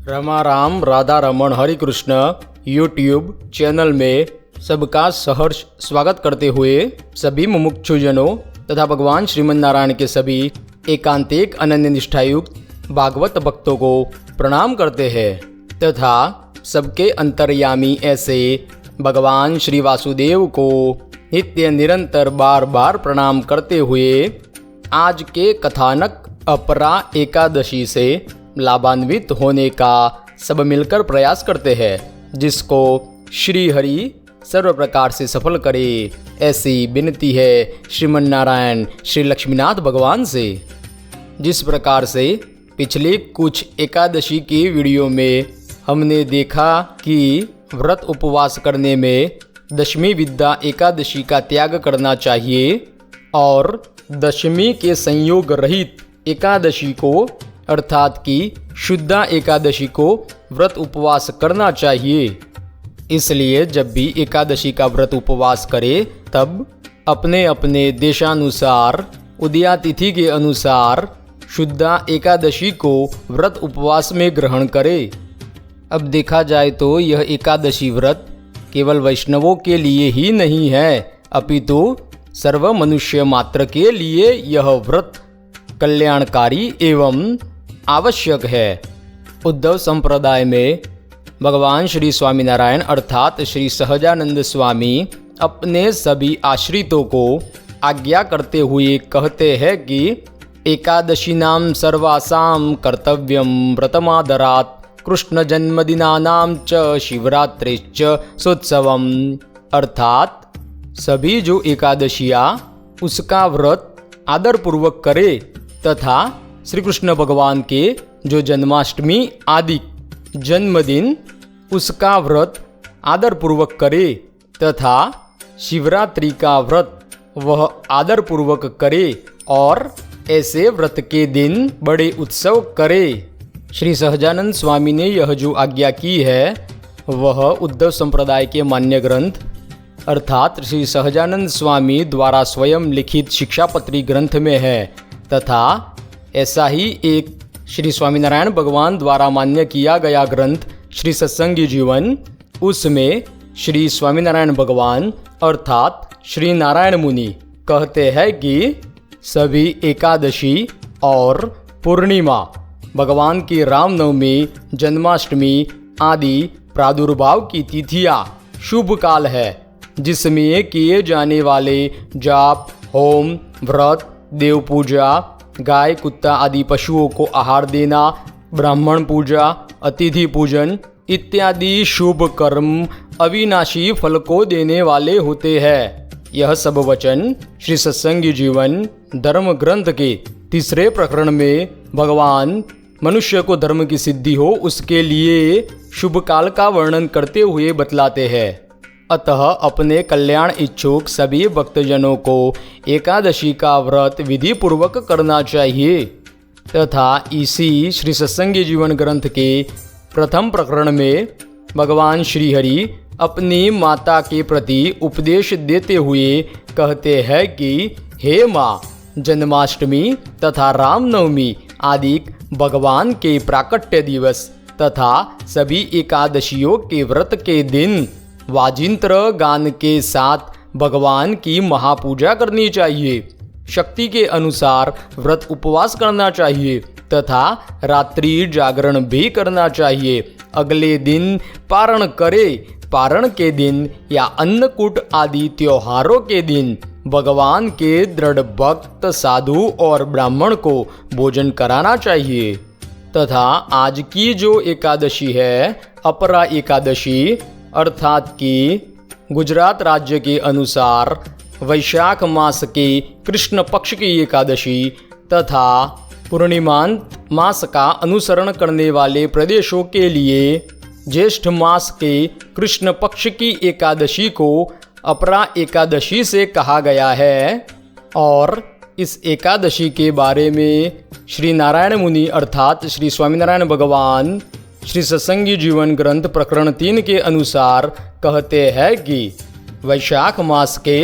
Rama Ram Radha Raman Hari Krishna YouTube channel में सबका सहर्ष स्वागत करते हुए सभी मुमुक्षुजनों तथा भगवान श्रीमन नारायण के सभी एकांतिक अनन्य निष्ठायुक्त भागवत भक्तों को प्रणाम करते हैं तथा सबके अंतर्यामी ऐसे भगवान श्री वासुदेव को नित्य निरंतर बार बार प्रणाम करते हुए आज के कथानक अपरा एकादशी से लाभान्वित होने का सब मिलकर प्रयास करते हैं, जिसको श्री हरि सर्व प्रकार से सफल करे, ऐसी विनती है श्रीमन नारायण श्री लक्ष्मीनाथ भगवान से। जिस प्रकार से पिछले कुछ एकादशी की वीडियो में हमने देखा कि व्रत उपवास करने में दशमी विद्या एकादशी का त्याग करना चाहिए और दशमी के संयोग रहित एकादशी को अर्थात कि शुद्धा एकादशी को व्रत उपवास करना चाहिए। इसलिए जब भी एकादशी का व्रत उपवास करे तब अपने अपने देशानुसार उदयातिथि के अनुसार शुद्धा एकादशी को व्रत उपवास में ग्रहण करे। अब देखा जाए तो यह एकादशी व्रत केवल वैष्णवों के लिए ही नहीं है, अपितु सर्व मनुष्य मात्र के लिए यह व्रत कल्याणकारी एवं आवश्यक है। उद्धव संप्रदाय में भगवान श्री स्वामीनारायण अर्थात श्री सहजानंद स्वामी अपने सभी आश्रितों को आज्ञा करते हुए कहते हैं कि एकादशी नाम सर्वासाम कर्तव्यम व्रतमादरात् कृष्ण जन्मदिनानाम च शिवरात्रिश्च सोत्सवम, अर्थात सभी जो एकादशियाँ उसका व्रत आदरपूर्वक करे तथा श्री कृष्ण भगवान के जो जन्माष्टमी आदि जन्मदिन उसका व्रत आदरपूर्वक करे तथा शिवरात्रि का व्रत वह आदरपूर्वक करे और ऐसे व्रत के दिन बड़े उत्सव करे। श्री सहजानंद स्वामी ने यह जो आज्ञा की है वह उद्धव संप्रदाय के मान्य ग्रंथ अर्थात श्री सहजानंद स्वामी द्वारा स्वयं लिखित शिक्षापत्री ग्रंथ में है तथा ऐसा ही एक श्री स्वामीनारायण भगवान द्वारा मान्य किया गया ग्रंथ श्री सत्संगी जीवन, उसमें श्री स्वामीनारायण भगवान अर्थात श्री नारायण मुनि कहते हैं कि सभी एकादशी और पूर्णिमा भगवान की रामनवमी जन्माष्टमी आदि प्रादुर्भाव की तिथियां शुभ काल है, जिसमें किए जाने वाले जाप होम व्रत देव पूजा गाय कुत्ता आदि पशुओं को आहार देना ब्राह्मण पूजा अतिथि पूजन इत्यादि शुभ कर्म अविनाशी फल को देने वाले होते हैं। यह सब वचन श्री सत्संगी जीवन धर्म ग्रंथ के 3 प्रकरण में भगवान मनुष्य को धर्म की सिद्धि हो उसके लिए शुभ काल का वर्णन करते हुए बतलाते हैं। अतः अपने कल्याण इच्छुक सभी भक्तजनों को एकादशी का व्रत विधि पूर्वक करना चाहिए तथा इसी श्री सत्संगी जीवन ग्रंथ के प्रथम प्रकरण में भगवान श्री हरि अपनी माता के प्रति उपदेश देते हुए कहते हैं कि हे माँ, जन्माष्टमी तथा रामनवमी आदि भगवान के प्राकट्य दिवस तथा सभी एकादशियों के व्रत के दिन वाजिंत्र गान के साथ भगवान की महापूजा करनी चाहिए। शक्ति के अनुसार व्रत उपवास करना चाहिए तथा रात्रि जागरण भी करना चाहिए। अगले दिन पारण करे। पारण के दिन या अन्नकूट आदि त्योहारों के दिन भगवान के दृढ़ भक्त साधु और ब्राह्मण को भोजन कराना चाहिए। तथा आज की जो एकादशी है अपरा एकादशी अर्थात कि गुजरात राज्य के अनुसार वैशाख मास के कृष्ण पक्ष की एकादशी तथा पूर्णिमांत मास का अनुसरण करने वाले प्रदेशों के लिए ज्येष्ठ मास के कृष्ण पक्ष की एकादशी को अपरा एकादशी से कहा गया है। और इस एकादशी के बारे में श्री नारायण मुनि अर्थात श्री स्वामीनारायण भगवान श्री सत्संगी जीवन ग्रंथ प्रकरण 3 के अनुसार कहते हैं कि वैशाख मास के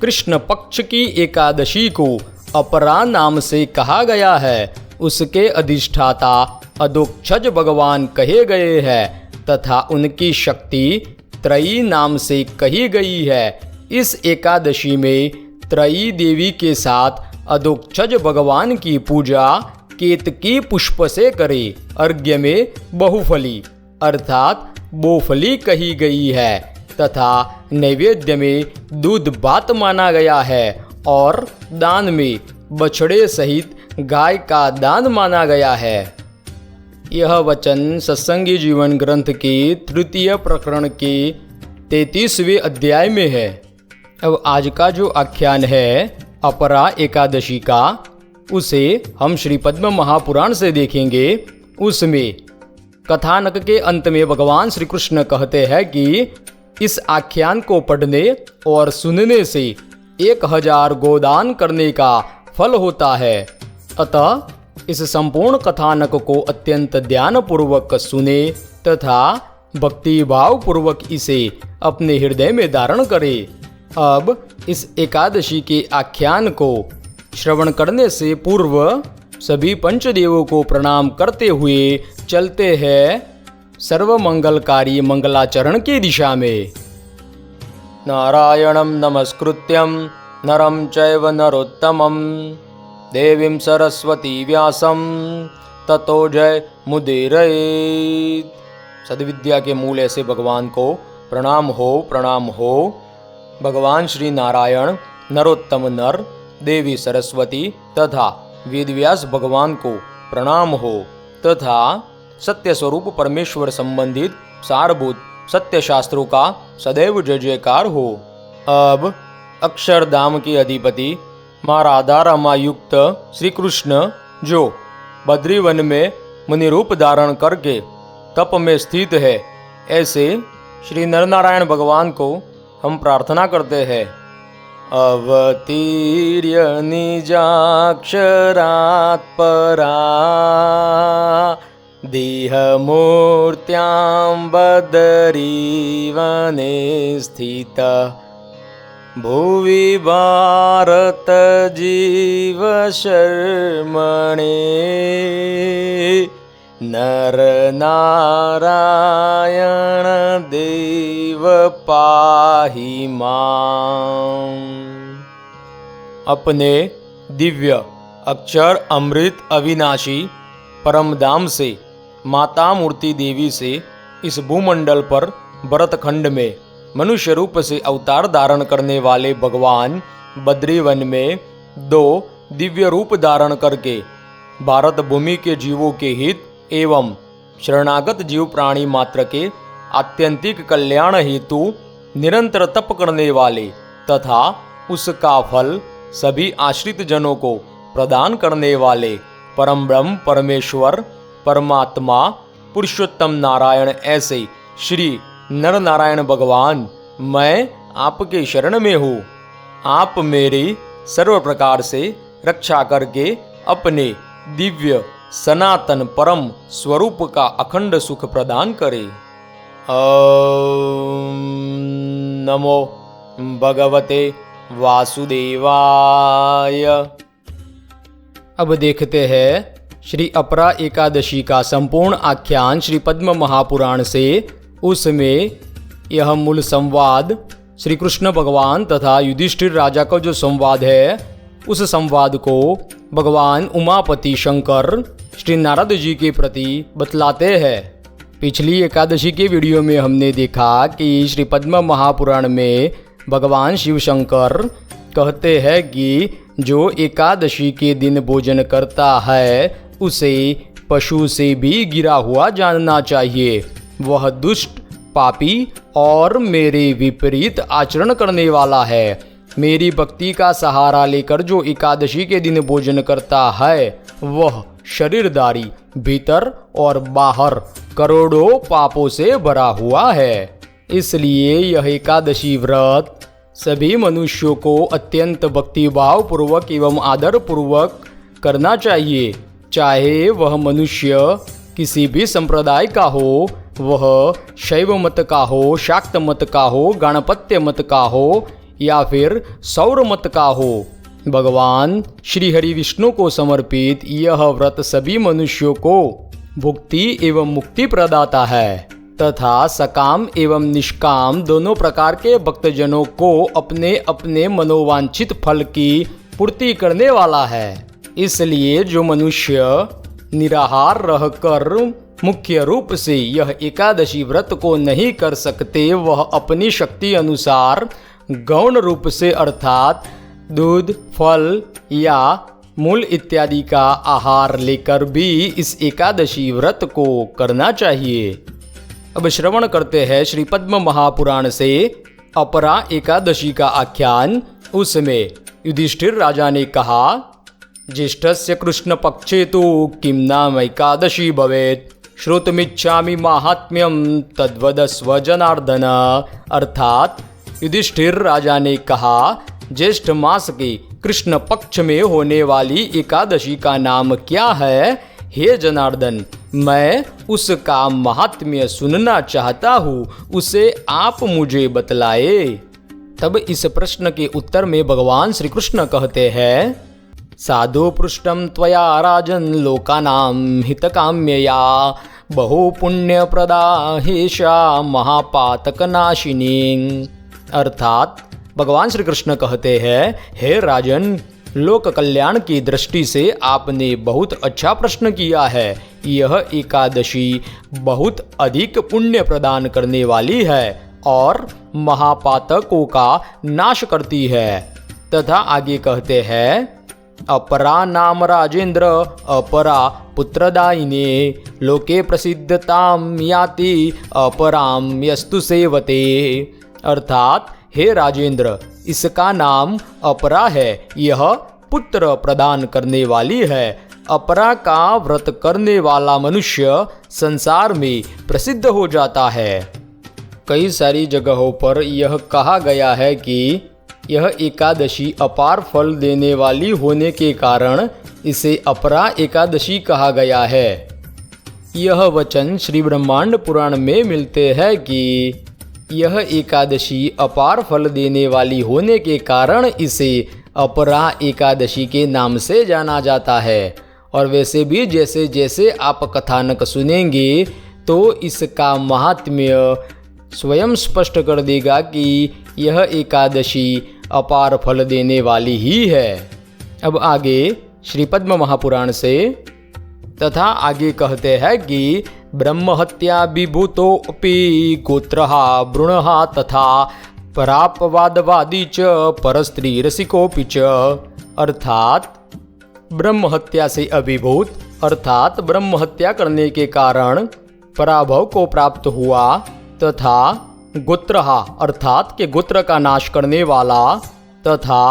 कृष्ण पक्ष की एकादशी को अपरा नाम से कहा गया है उसके अधिष्ठाता अधोक्षज भगवान कहे गए हैं तथा उनकी शक्ति त्रयी नाम से कही गई है। इस एकादशी में त्रयी देवी के साथ अधोक्षज भगवान की पूजा केतकी पुष्प से करे। अर्घ्य में बहुफली अर्थात बोफली कही गई है तथा नैवेद्य में दूध भात माना गया है और दान में बछड़े सहित गाय का दान माना गया है। यह वचन सत्संगी जीवन ग्रंथ के तृतीय प्रकरण के 33वें अध्याय में है। अब आज का जो आख्यान है अपरा एकादशी का, उसे हम श्री पद्म महापुराण से देखेंगे। उसमें कथानक के अंत में भगवान श्री कृष्ण कहते हैं कि इस आख्यान को पढ़ने और सुनने से 1000 गोदान करने का फल होता है। अतः इस संपूर्ण कथानक को अत्यंत ध्यानपूर्वक सुने तथा भक्ति भाव पूर्वक इसे अपने हृदय में धारण करे। अब इस एकादशी के आख्यान को श्रवण करने से पूर्व सभी पंचदेवों को प्रणाम करते हुए चलते हैं सर्वमंगलकारी मंगलाचरण की दिशा में। नारायणं नमस्कृत्यं नरं चैव नरोत्तमं देवीं सरस्वती व्यासं ततो जय मुदीरयेत्। सद्विद्या के मूल ऐसे भगवान को प्रणाम हो। भगवान श्री नारायण, नरोत्तम नर, देवी सरस्वती तथा वेदव्यास भगवान को प्रणाम हो तथा सत्य स्वरूप परमेश्वर संबंधित सारभूत सत्य शास्त्रों का सदैव जय जयकार हो। अब अक्षरधाम के अधिपति माँ राधा रमा युक्त श्री कृष्ण जो बद्रीवन में मुनि रूप धारण करके तप में स्थित है, ऐसे श्री नरनारायण भगवान को हम प्रार्थना करते हैं। अवतीर्य निजाक्षरात् परा देहमूर्त्यां बदरीवने स्थित भुवि भारत जीव शर्मणे नर नारायण देव पाहि मां। अपने दिव्य अक्षर अमृत अविनाशी परम धाम से माता मूर्ति देवी से इस भूमंडल पर भरतखंड में मनुष्य रूप से अवतार धारण करने वाले भगवान बद्रीवन में 2 दिव्य रूप धारण करके भारत भूमि के जीवों के हित एवं शरणागत जीव प्राणी मात्र के आत्यंतिक कल्याण हेतु निरंतर तप करने वाले तथा उसका फल सभी आश्रित जनों को प्रदान करने वाले परम ब्रह्म परमेश्वर परमात्मा पुरुषोत्तम नारायण ऐसे श्री नर नारायण भगवान, मैं आपके शरण में हूँ। आप मेरी सर्व प्रकार से रक्षा करके अपने दिव्य सनातन परम स्वरूप का अखंड सुख प्रदान करे। ओम नमो भगवते वासुदेवाय। अब देखते हैं श्री अपरा एकादशी का संपूर्ण आख्यान श्री पद्म महापुराण से। उसमें यह मूल संवाद श्री कृष्ण भगवान तथा युधिष्ठिर राजा का जो संवाद है, उस संवाद को भगवान उमापति शंकर श्री नारद जी के प्रति बतलाते हैं। पिछली एकादशी के वीडियो में हमने देखा कि श्री पद्म महापुराण में भगवान शिव शंकर कहते हैं कि जो एकादशी के दिन भोजन करता है उसे पशु से भी गिरा हुआ जानना चाहिए। वह दुष्ट, पापी और मेरे विपरीत आचरण करने वाला है। मेरी भक्ति का सहारा लेकर जो एकादशी के दिन भोजन करता है वह शरीरधारी भीतर और बाहर करोड़ों पापों से भरा हुआ है। इसलिए यह एकादशी व्रत सभी मनुष्यों को अत्यंत भक्तिभाव पूर्वक एवं आदर पूर्वक करना चाहिए। चाहे वह मनुष्य किसी भी संप्रदाय का हो, वह शैव मत का हो, शाक्त मत का हो, गणपत्य मत का हो या फिर सौर मत का हो। भगवान श्री हरि विष्णु को समर्पित यह व्रत सभी मनुष्यों को भुक्ति एवं मुक्ति प्रदाता है तथा सकाम एवं निष्काम दोनों प्रकार के भक्तजनों को अपने अपने मनोवांछित फल की पूर्ति करने वाला है। इसलिए जो मनुष्य निराहार रहकर मुख्य रूप से यह एकादशी व्रत को नहीं कर सकते, वह अपनी शक्ति अनुसार गौण रूप से अर्थात दूध, फल या मूल इत्यादि का आहार लेकर भी इस एकादशी व्रत को करना चाहिए। अब श्रवण करते हैं श्री पद्म महापुराण से अपरा एकादशी का आख्यान। उसमें युधिष्ठिर राजा ने कहा, ज्येष्ठस्य कृष्ण पक्षे तो किम नाम एकादशी भवेत्, श्रोतुमिच्छामि माहात्म्यम तद्वदस्व जनार्दन। अर्थात युधिष्ठिर राजा ने कहा, ज्येष्ठ मास के कृष्ण पक्ष में होने वाली एकादशी का नाम क्या है? हे जनार्दन, मैं उसका महात्म्य सुनना चाहता हूँ, उसे आप मुझे बतलाए। तब इस प्रश्न के उत्तर में भगवान श्री कृष्ण कहते हैं, साधु पृष्ठम त्वया राजन लोकानाम हितकाम्यया बहु पुण्य प्रदा हेशा महापातक नाशिनी। अर्थात भगवान श्री कृष्ण कहते हैं, हे राजन, लोक कल्याण की दृष्टि से आपने बहुत अच्छा प्रश्न किया है। यह एकादशी बहुत अधिक पुण्य प्रदान करने वाली है और महापातकों का नाश करती है। तथा आगे कहते हैं, अपरा नाम राजेंद्र अपरा पुत्रदायिने लोके प्रसिद्धताम याति अपराम यस्तु सेवते। अर्थात हे राजेंद्र, इसका नाम अपरा है, यह पुत्र प्रदान करने वाली है। अपरा का व्रत करने वाला मनुष्य संसार में प्रसिद्ध हो जाता है। कई सारी जगहों पर यह कहा गया है कि यह एकादशी अपार फल देने वाली होने के कारण इसे अपरा एकादशी कहा गया है। यह वचन श्री ब्रह्मांड पुराण में मिलते हैं कि यह एकादशी अपार फल देने वाली होने के कारण इसे अपरा एकादशी के नाम से जाना जाता है। और वैसे भी जैसे जैसे आप कथानक सुनेंगे तो इसका महात्म्य स्वयं स्पष्ट कर देगा कि यह एकादशी अपार फल देने वाली ही है। अब आगे श्री पद्म महापुराण से तथा आगे कहते हैं कि ब्रह्महत्या विभूतोऽपि गोत्रः भ्रूणः तथा परापवादवादी च परस्त्री रसिकोऽपि च। अर्थात ब्रह्महत्या से अभिभूत अर्थात ब्रह्महत्या करने के कारण पराभव को प्राप्त हुआ तथा गोत्रः अर्थात के गोत्र का नाश करने वाला तथा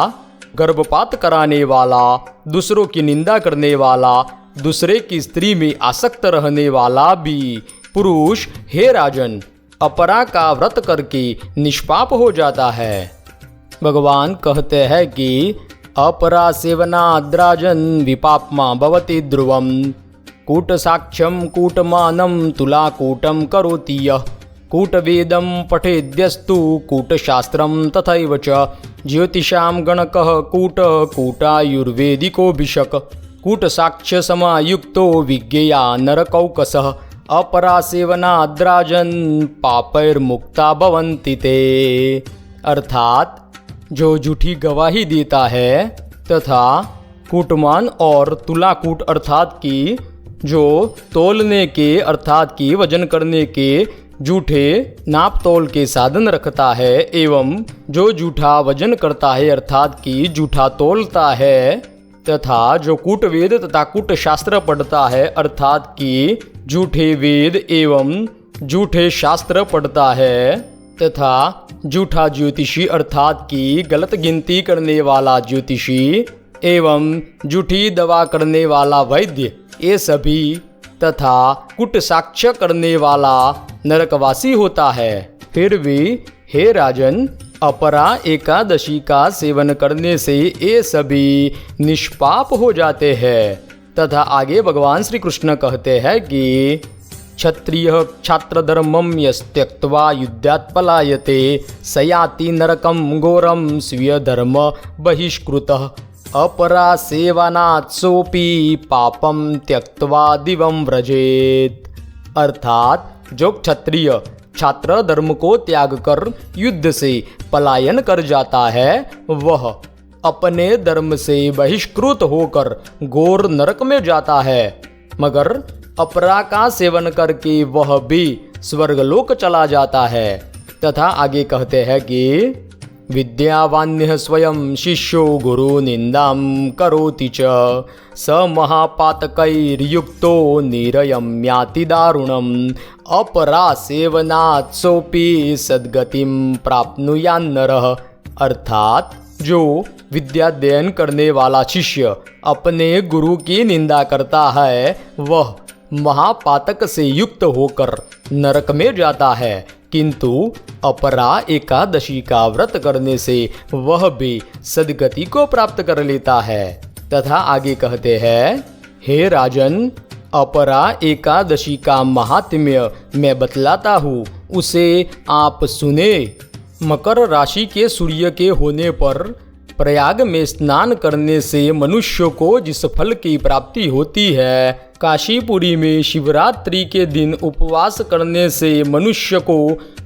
गर्भपात कराने वाला, दूसरों की निंदा करने वाला, दूसरे की स्त्री में आसक्त रहने वाला भी पुरुष, हे राजन, अपरा का व्रत करके निष्पाप हो जाता है। भगवान कहते हैं कि अपरा सेवनाद्राजन विपाप्मा भवति ध्रुवम कूटसाक्ष्यम कूटमानम तुलाकूटम करोति यः कूटवेदं पठेद्यस्तु कूटशास्त्रम तथैव च ज्योतिषां गणकः कूटः कूटायुर्वेदिको भिषक कूटसाक्ष्य समायुक्तो विज्ञेया नरकौकसः अपरा सेवनाद्राजन पापैर्मुक्ता भवन्ति ते। अर्थात जो झूठी गवाही देता है तथा कूटमान और तुलाकूट अर्थात की जो तोलने के अर्थात की वजन करने के झूठे नाप तोल के साधन रखता है एवं जो झूठा वजन करता है अर्थात की झूठा तोलता है तथा जो कूटवेद तथा कूट शास्त्र पढ़ता है अर्थात कि झूठे वेद एवं झूठे शास्त्र पढ़ता है तथा झूठा ज्योतिषी अर्थात कि गलत गिनती करने वाला ज्योतिषी एवं झूठी दवा करने वाला वैद्य, ये सभी तथा कुट साक्ष्य करने वाला नरकवासी होता है। फिर भी हे राजन, अपरा एकादशी का सेवन करने से ये सभी निष्पाप हो जाते हैं। तथा आगे भगवान श्री कृष्ण कहते हैं कि क्षत्रिय क्षात्र धर्मम यस्त्यक्त्वा युद्धात् पलायते सयाति नरकम घोरम स्वीय धर्म बहिष्कृतः। अपरा सेवनात् सोपि पापम त्यक्त्वा दिवं व्रजेत। अर्थात जो क्षत्रिय छात्र धर्म को त्याग कर युद्ध से पलायन कर जाता है वह अपने धर्म से बहिष्कृत होकर घोर नरक में जाता है, मगर अपरा का सेवन करके वह भी स्वर्गलोक चला जाता है। तथा आगे कहते हैं कि विद्यावान्यः स्वयं शिष्यो गुरु निंदाम करोति च स महापातकैर्युक्तो निरयम्याति दारुणम् अपरा सेवनात् सोपि सद्गतिं प्राप्नुयान्नरः। अर्थात जो विद्याध्ययन करने वाला शिष्य अपने गुरु की निंदा करता है वह महापातक से युक्त होकर नरक में जाता है, किंतु अपरा एकादशी का व्रत करने से वह भी सद्गति को प्राप्त कर लेता है। तथा आगे कहते हैं, हे राजन, अपरा एकादशी का महात्म्य मैं बतलाता हूँ, उसे आप सुने। मकर राशि के सूर्य के होने पर प्रयाग में स्नान करने से मनुष्य को जिस फल की प्राप्ति होती है, काशीपुरी में शिवरात्रि के दिन उपवास करने से मनुष्य को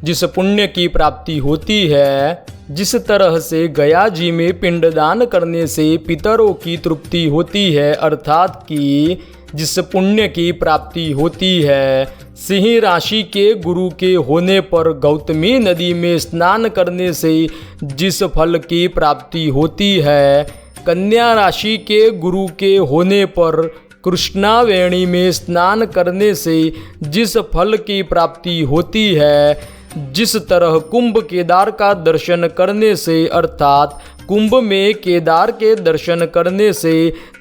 जिस पुण्य की प्राप्ति होती है, जिस तरह से गया जी में पिंडदान करने से पितरों की तृप्ति होती है, अर्थात कि जिस पुण्य की प्राप्ति होती है, सिंह राशि के गुरु के होने पर गौतमी नदी में स्नान करने से जिस फल की प्राप्ति होती है, कन्या राशि के गुरु के होने पर कृष्णावेणी में स्नान करने से जिस फल की प्राप्ति होती है, जिस तरह कुंभ केदार का दर्शन करने से अर्थात कुंभ में केदार के दर्शन करने से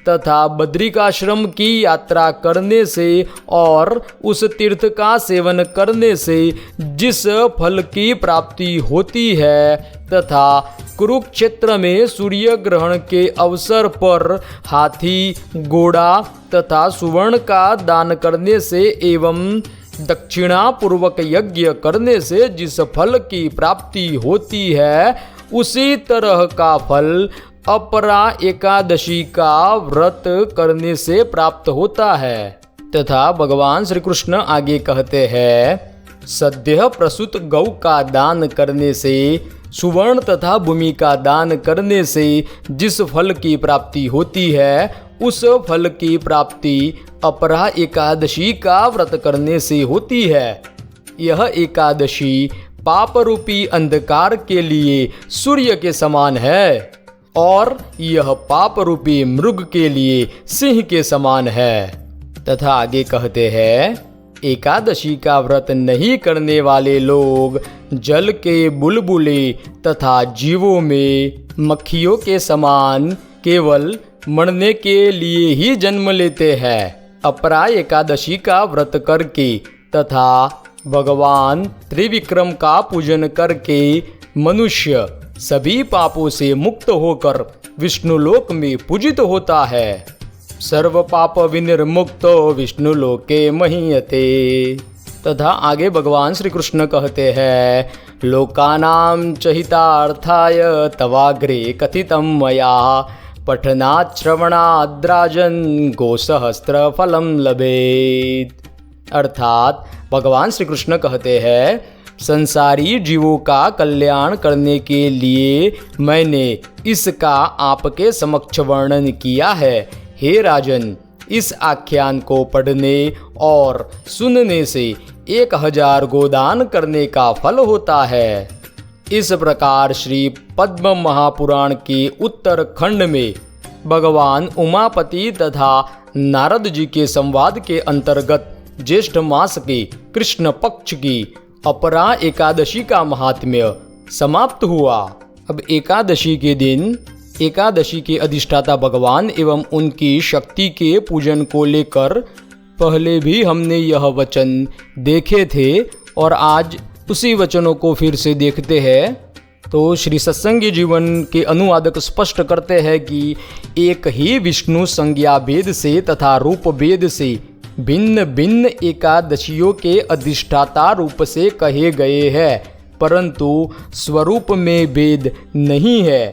तथा बद्रिकाश्रम की यात्रा करने से और उस तीर्थ का सेवन करने से जिस फल की प्राप्ति होती है, तथा कुरुक्षेत्र में सूर्य ग्रहण के अवसर पर हाथी, घोड़ा तथा सुवर्ण का दान करने से एवं दक्षिणा पूर्वक यज्ञ करने से जिस फल की प्राप्ति होती है, उसी तरह का फल अपरा एकादशी का व्रत करने से प्राप्त होता है। तथा भगवान श्री कृष्ण आगे कहते हैं, सद्य प्रसूत गौ का दान करने से, सुवर्ण तथा भूमि का दान करने से जिस फल की प्राप्ति होती है, उस फल की प्राप्ति अपरा एकादशी का व्रत करने से होती है। यह एकादशी पाप रूपी अंधकार के लिए सूर्य के समान है और यह पाप रूपी मृग के लिए सिंह के समान है। तथा आगे कहते हैं, एकादशी का व्रत नहीं करने वाले लोग जल के बुलबुले तथा जीवों में मक्खियों के समान केवल मरने के लिए ही जन्म लेते हैं। अपरा एकादशी का व्रत करके तथा भगवान त्रिविक्रम का पूजन करके मनुष्य सभी पापों से मुक्त होकर विष्णुलोक में पूजित होता है। सर्व पाप विनिर्मुक्तो विष्णुलोके महीयते। तथा आगे भगवान श्री कृष्ण कहते हैं, लोकानां चहितार्थाय तवाग्रे कथितं मया पठनात् श्रवणाद् राजन् गोसहस्त्र फलं लभेत। अर्थात भगवान श्री कृष्ण कहते हैं, संसारी जीवों का कल्याण करने के लिए मैंने इसका आपके समक्ष वर्णन किया है। हे राजन, इस आख्यान को पढ़ने और सुनने से 1000 गोदान करने का फल होता है। इस प्रकार श्री पद्म महापुराण के उत्तर खंड में भगवान उमापति तथा नारद जी के संवाद के अंतर्गत ज्येष्ठ मास के कृष्ण पक्ष की अपरा एकादशी का महात्म्य समाप्त हुआ। अब एकादशी के दिन एकादशी के अधिष्ठाता भगवान एवं उनकी शक्ति के पूजन को लेकर पहले भी हमने यह वचन देखे थे और आज उसी वचनों को फिर से देखते हैं। तो श्री सत्संगी जीवन के अनुवादक स्पष्ट करते हैं कि एक ही विष्णु संज्ञा भेद से तथा रूप भेद से भिन्न भिन्न एकादशियों के अधिष्ठाता रूप से कहे गए हैं, परंतु स्वरूप में भेद नहीं है।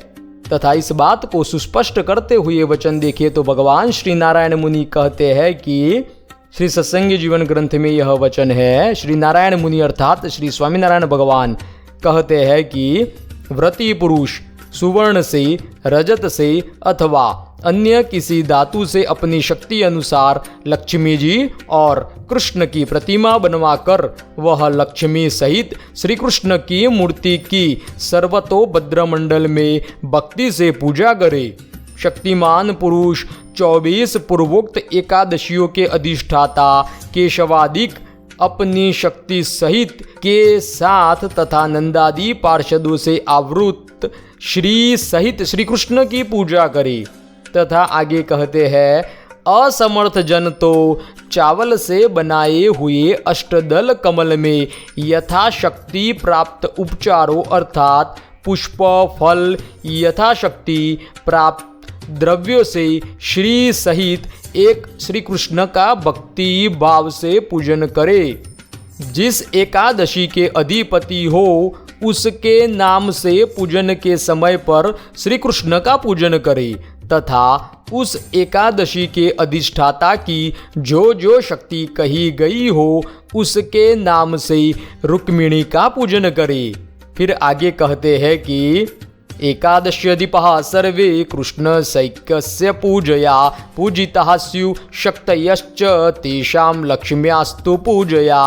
तथा इस बात को सुस्पष्ट करते हुए वचन देखिए तो भगवान श्री नारायण मुनि कहते हैं कि श्री सत्संगी जीवन ग्रंथ में यह वचन है। श्री नारायण मुनि अर्थात श्री स्वामीनारायण भगवान कहते हैं कि व्रती पुरुष सुवर्ण से, रजत से अथवा अन्य किसी धातु से अपनी शक्ति अनुसार लक्ष्मी जी और कृष्ण की प्रतिमा बनवाकर वह लक्ष्मी सहित श्री कृष्ण की मूर्ति की सर्वतोभद्र मंडल में भक्ति से पूजा करे। शक्तिमान पुरुष 24 पूर्वोक्त एकादशियों के अधिष्ठाता केशवादिक अपनी शक्ति सहित के साथ तथा नंदादि पार्षदों से आवृत श्री सहित श्री कृष्ण की पूजा करे। तथा आगे कहते हैं असमर्थ जन तो चावल से बनाए हुए अष्टदल कमल में यथाशक्ति प्राप्त उपचारों अर्थात पुष्प फल यथाशक्ति प्राप्त द्रव्यों से श्री सहित एक श्री कृष्ण का भक्ति भाव से पूजन करे। जिस एकादशी के अधिपति हो उसके नाम से पूजन के समय पर श्री कृष्ण का पूजन करे तथा उस एकादशी के अधिष्ठाता की जो जो शक्ति कही गई हो उसके नाम से रुक्मिणी का पूजन करे। फिर आगे कहते हैं कि एकादश्यधिपः सर्वे कृष्ण सैक्यस्य पूजया पूजिताः स्युः शक्तयश्च तेषां लक्ष्म्यास्तु पूजया।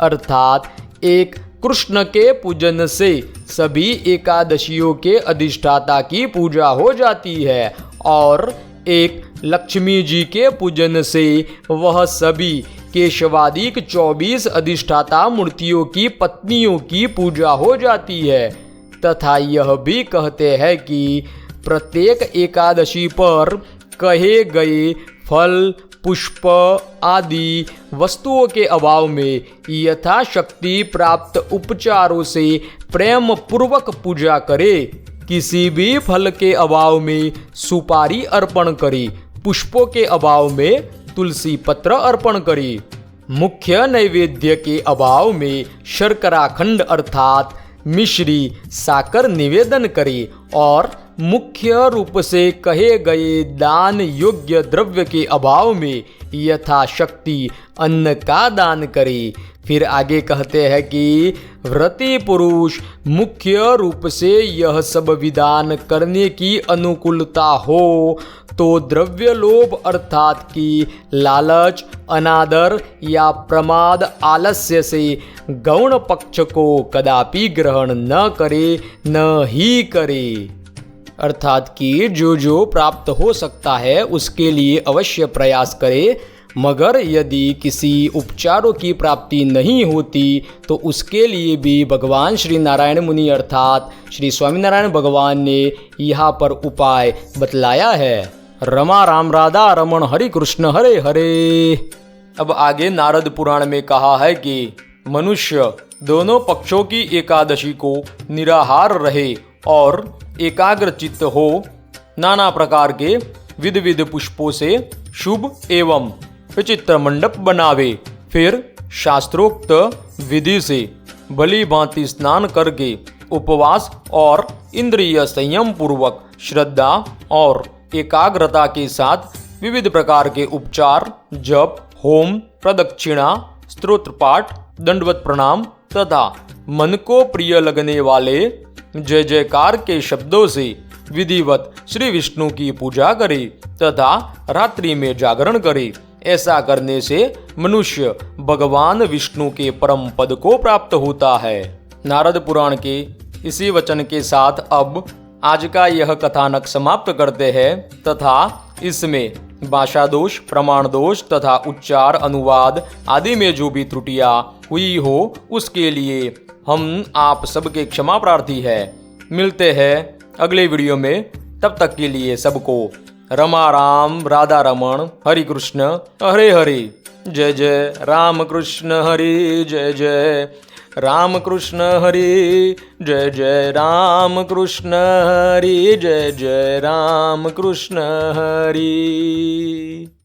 अर्थात एक कृष्ण के पूजन से सभी एकादशियों के अधिष्ठाता की पूजा हो जाती है और एक लक्ष्मी जी के पूजन से वह सभी केशवादिक 24 अधिष्ठाता मूर्तियों की पत्नियों की पूजा हो जाती है। तथा यह भी कहते हैं कि प्रत्येक एकादशी पर कहे गए फल पुष्प आदि वस्तुओं के अभाव में यथाशक्ति प्राप्त उपचारों से प्रेम पूर्वक पूजा करे। किसी भी फल के अभाव में सुपारी अर्पण करे, पुष्पों के अभाव में तुलसी पत्र अर्पण करे। मुख्य नैवेद्य के अभाव में शर्कराखंड अर्थात मिश्री साकर निवेदन करे और मुख्य रूप से कहे गए दान योग्य द्रव्य के अभाव में यथाशक्ति अन्न का दान करे। फिर आगे कहते हैं कि व्रती पुरुष मुख्य रूप से यह सब विधान करने की अनुकूलता हो तो द्रव्य लोभ अर्थात कि लालच अनादर या प्रमाद आलस्य से गौण पक्ष को कदापि ग्रहण न करे न ही करे। अर्थात कि जो प्राप्त हो सकता है उसके लिए अवश्य प्रयास करे, मगर यदि किसी उपचारों की प्राप्ति नहीं होती तो उसके लिए भी भगवान श्री नारायण मुनि अर्थात श्री स्वामीनारायण भगवान ने यहाँ पर उपाय बतलाया है। रमा राम राधा रमण हरि कृष्ण हरे हरे। अब आगे नारद पुराण में कहा है कि मनुष्य दोनों पक्षों की एकादशी को निराहार रहे और एकाग्र चित्त हो, नाना प्रकार के विध विध पुष्पों से शुभ एवं विचित्र मंडप बनावे, फिर शास्त्रोक्त विधि से भली भांति स्नान करके उपवास और इंद्रिय संयम पूर्वक श्रद्धा और एकाग्रता के साथ विविध प्रकार के उपचार जप होम प्रदक्षिणा स्तोत्र पाठ दंडवत प्रणाम तथा मन को प्रिय लगने वाले जय जयकार के शब्दों से विधिवत श्री विष्णु की पूजा करे तथा रात्रि में जागरण करे। ऐसा करने से मनुष्य भगवान विष्णु के परम पद को प्राप्त होता है। नारद पुराण के इसी वचन के साथ अब आज का यह कथानक समाप्त करते हैं तथा इसमें भाषा दोष प्रमाण दोष तथा उच्चार अनुवाद आदि में जो भी त्रुटियां हुई हो उसके लिए हम आप सबके क्षमा प्रार्थी है। मिलते हैं अगले वीडियो में, तब तक के लिए सबको रमा राम राधा रमण हरि कृष्ण हरे हरे। जय जय राम कृष्ण हरे जय जय राम कृष्ण हरे जय जय राम कृष्ण हरे जय जय राम कृष्ण हरे।